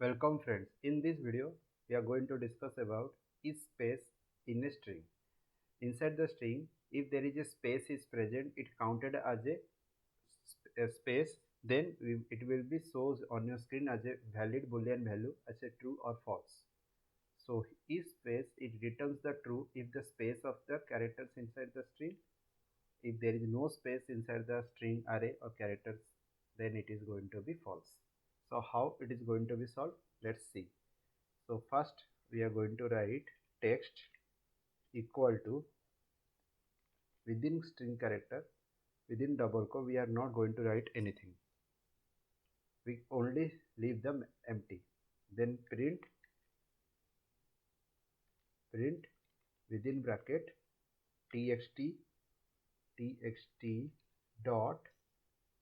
Welcome friends. In this video, we are going to discuss about is space in a string. Inside the string, if there is a space is present, it counted as a space. Then it will be shows on your screen as a valid boolean value as a true or false. So is space, it returns the true if the space of the characters inside the string. If there is no space inside the string array or characters, then it is going to be false. So how it is going to be solved? Let's see. So first we are going to write text equal to within string character, within double quote we are not going to write anything. We only leave them empty. Then print within bracket txt dot,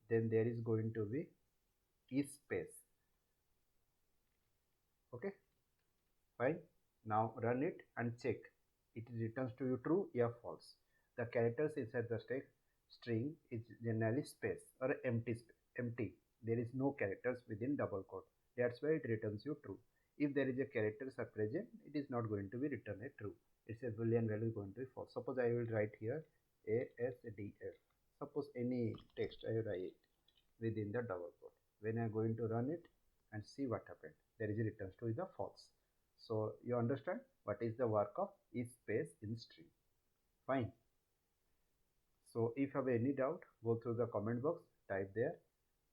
then there is going to be is space. Okay, fine. Now run it and check. It returns to you true or false. The characters inside the string is generally space or empty. There is no characters within double quote. That's why it returns you true. If there is a characters are present, it is not going to be returned a true. It's a boolean value going to be false. Suppose I will write here ASDF. Suppose any text I write within the double quote. When I am going to run it and see what happened, there is a returns to the false. So you understand what is the work of is space in string. Fine. So if you have any doubt, go through the comment box, type there.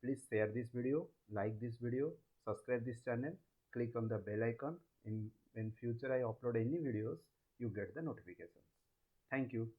Please share this video, like this video, subscribe this channel, click on the bell icon. In future I upload any videos, you get the notifications. Thank you.